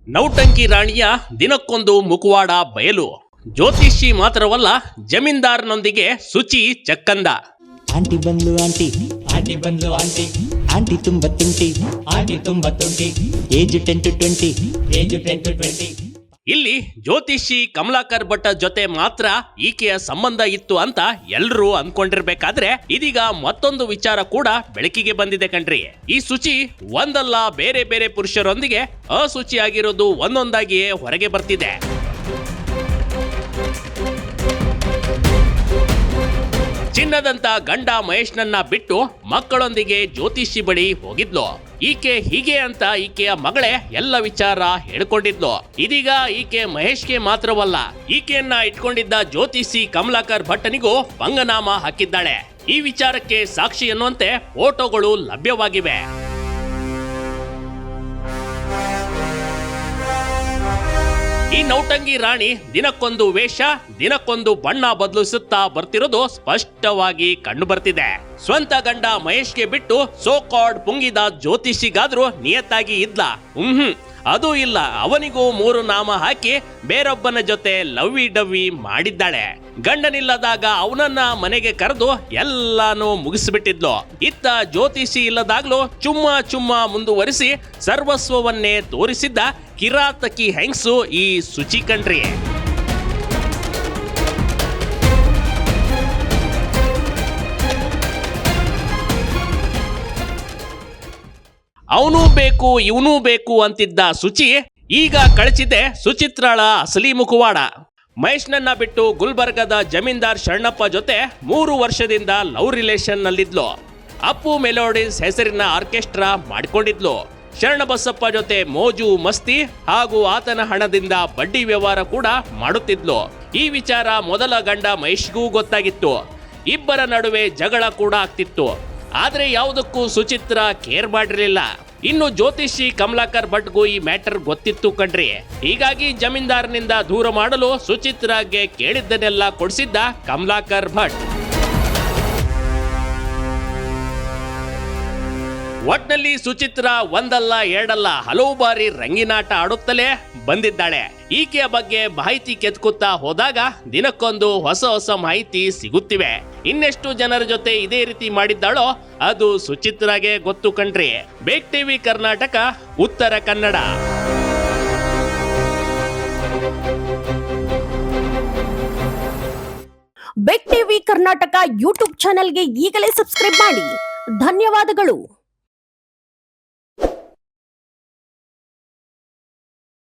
ನೌಟಂಕಿ ರಾಣಿಯ ದಿನಕ್ಕೊಂದು ಮುಖವಾಡ ಬಯಲು. ಜ್ಯೋತಿಷಿ ಮಾತ್ರವಲ್ಲ, ಜಮೀನ್ದಾರ್ನೊಂದಿಗೆ ಶುಚಿ ಚಕ್ಕಂದ. ಆಂಟಿ ಬಂದ್ಲು ಆಂಟಿ, ಆಂಟಿ ಬಂದ್ಲು ಆಂಟಿ, ಆಂಟಿ ತುಂಬ ತುಂಟಿ, ಆಂಟಿ ತುಂಬ ತುಂಟಿ, ಏಜ್ 10 to 20, ಏಜ್ 10 to 20. ಇಲ್ಲಿ ಜ್ಯೋತಿಷಿ ಕಮಲಾಕರ್ ಭಟ್ ಜೊತೆ ಮಾತ್ರ ಈಕೆಯ ಸಂಬಂಧ ಇತ್ತು ಅಂತ ಎಲ್ರೂ ಅನ್ಕೊಂಡಿರ್ಬೇಕಾದ್ರೆ ಇದೀಗ ಮತ್ತೊಂದು ವಿಚಾರ ಕೂಡ ಬೆಳಕಿಗೆ ಬಂದಿದೆ ಕಣ್ರಿ. ಈ ಶುಚಿ ಒಂದಲ್ಲ ಬೇರೆ ಬೇರೆ ಪುರುಷರೊಂದಿಗೆ ಅಶುಚಿಯಾಗಿರೋದು ಒಂದೊಂದಾಗಿಯೇ ಹೊರಗೆ ಬರ್ತಿದೆ. ಚಿನ್ನದಂತ ಗಂಡ ಮಹೇಶ್ನನ್ನ ಬಿಟ್ಟು ಮಕ್ಕಳೊಂದಿಗೆ ಜ್ಯೋತಿಷಿ ಬಳಿ ಹೋಗಿದ್ಲು. ಈಕೆ ಹೀಗೆ ಅಂತ ಈಕೆಯ ಮಗಳೇ ಎಲ್ಲ ವಿಚಾರ ಹೇಳ್ಕೊಂಡಿದ್ಲು. ಇದೀಗ ಈಕೆ ಮಹೇಶ್ಗೆ ಮಾತ್ರವಲ್ಲ, ಈಕೆಯನ್ನ ಇಟ್ಕೊಂಡಿದ್ದ ಜ್ಯೋತಿಷಿ ಕಮಲಾಕರ್ ಭಟ್ಟನಿಗೂ ಪಂಗನಾಮ ಹಾಕಿದ್ದಾಳೆ. ಈ ವಿಚಾರಕ್ಕೆ ಸಾಕ್ಷಿ ಎನ್ನುವಂತೆ ಫೋಟೋಗಳು ಲಭ್ಯವಾಗಿವೆ. ಈ ನೌಟಂಗಿ ರಾಣಿ ದಿನಕ್ಕೊಂದು ವೇಷ, ದಿನಕ್ಕೊಂದು ಬಣ್ಣ ಬದಲಿಸುತ್ತಾ ಬರ್ತಿರೋದು ಸ್ಪಷ್ಟವಾಗಿ ಕಂಡು ಬರ್ತಿದೆ. ಸ್ವಂತ ಗಂಡ ಮಹೇಶ್ಗೆ ಬಿಟ್ಟು ಸೋಕಾಡ್ ಪುಂಗಿದ ಜ್ಯೋತಿಷಿಗಾದ್ರೂ ನಿಯತ್ತಾಗಿ ಇದ್ಲ? ಅದೂ ಇಲ್ಲ. ಅವನಿಗೂ 3 ನಾಮ ಹಾಕಿ ಬೇರೊಬ್ಬನ ಜೊತೆ ಲವ್ವಿ ಡವ್ವಿ ಮಾಡಿದ್ದಾಳೆ. ಗಂಡನಿಲ್ಲದಾಗ ಅವನನ್ನ ಮನೆಗೆ ಕರೆದು ಎಲ್ಲಾನು ಮುಗಿಸ್ಬಿಟ್ಟಿದ್ಲು. ಇತ್ತ ಜ್ಯೋತಿಷಿ ಇಲ್ಲದಾಗ್ಲೂ ಚುಮ್ಮ ಮುಂದುವರಿಸಿ ಸರ್ವಸ್ವವನ್ನೇ ತೋರಿಸಿದ್ದ ಕಿರಾತಕಿ ಹೆಂಗ್ಸು ಈ ಶುಚಿ ಕಣ್ರಿ. ಅವನೂ ಬೇಕು ಇವನೂ ಬೇಕು ಅಂತಿದ್ದ ಶುಚಿ ಈಗ ಕಳಿಸಿದೆ ಸುಚಿತ್ರಾಳ ಅಸಲಿ ಮುಖವಾಡ. ಮಹೇಶ್ನನ್ನ ಬಿಟ್ಟು ಗುಲ್ಬರ್ಗದ ಜಮೀನ್ದಾರ್ ಶರಣಪ್ಪ ಜೊತೆ 3 ವರ್ಷದಿಂದ ಲವ್ ರಿಲೇಷನ್ ನಲ್ಲಿದ್ಲು. ಅಪ್ಪು ಮೆಲೋಡಿಸ್ ಹೆಸರಿನ ಆರ್ಕೆಸ್ಟ್ರಾ ಮಾಡಿಕೊಂಡಿದ್ಲು. ಶರಣಬಸಪ್ಪ ಜೊತೆ ಮೋಜು ಮಸ್ತಿ ಹಾಗೂ ಆತನ ಹಣದಿಂದ ಬಡ್ಡಿ ವ್ಯವಹಾರ ಕೂಡ ಮಾಡುತ್ತಿದ್ಲು. ಈ ವಿಚಾರ ಮೊದಲ ಗಂಡ ಮಹೇಶ್ಗೂ ಗೊತ್ತಾಗಿತ್ತು. ಇಬ್ಬರ ನಡುವೆ ಜಗಳ ಕೂಡ ಆಗ್ತಿತ್ತು. ಆದ್ರೆ ಯಾವುದಕ್ಕೂ ಸುಚಿತ್ರ ಕೇರ್ ಮಾಡಿರಲಿಲ್ಲ. ಇನ್ನು ಜ್ಯೋತಿಷಿ ಕಮಲಾಕರ್ ಭಟ್ಗೂ ಈ ಮ್ಯಾಟರ್ ಗೊತ್ತಿತ್ತು ಕಣ್ರಿ. ಹೀಗಾಗಿ ಜಮೀನ್ದಾರ್ನಿಂದ ದೂರ ಮಾಡಲು ಸುಚಿತ್ರಾಗೆ ಕೇಳಿದ್ದನ್ನೆಲ್ಲ ಕೊಡಿಸಿದ್ದ ಕಮಲಾಕರ್ ಭಟ್. ಒಟ್ನಲ್ಲಿ ಸುಚಿತ್ರ ಒಂದಲ್ಲ ಎರಡಲ್ಲ ಹಲವು ಬಾರಿ ರಂಗಿನಾಟ ಆಡುತ್ತಲೇ ಬಂದಿದ್ದಾಳೆ. ಈಕೆಯ ಬಗ್ಗೆ ಮಾಹಿತಿ ಕೆತ್ಕುತ್ತಾ ಹೋದಾಗ ದಿನಕ್ಕೊಂದು ಹೊಸ ಮಾಹಿತಿ ಸಿಗುತ್ತಿವೆ. ಇನ್ನೆಷ್ಟು ಜನರ ಜೊತೆ ಇದೇ ರೀತಿ ಮಾಡಿದ್ದಾಳೋ ಅದು ಸುಚಿತ್ರಾಗೆ ಗೊತ್ತು ಕಣ್ರಿ. ಬೇಕ್ ಟಿವಿ ಕರ್ನಾಟಕ, ಉತ್ತರ ಕನ್ನಡ. ಬೇಕ್ ಟಿವಿ ಕರ್ನಾಟಕ ಯೂಟ್ಯೂಬ್ ಚಾನೆಲ್ಗೆ ಈಗಲೇ ಸಬ್ಸ್ಕ್ರೈಬ್ ಮಾಡಿ. ಧನ್ಯವಾದಗಳು.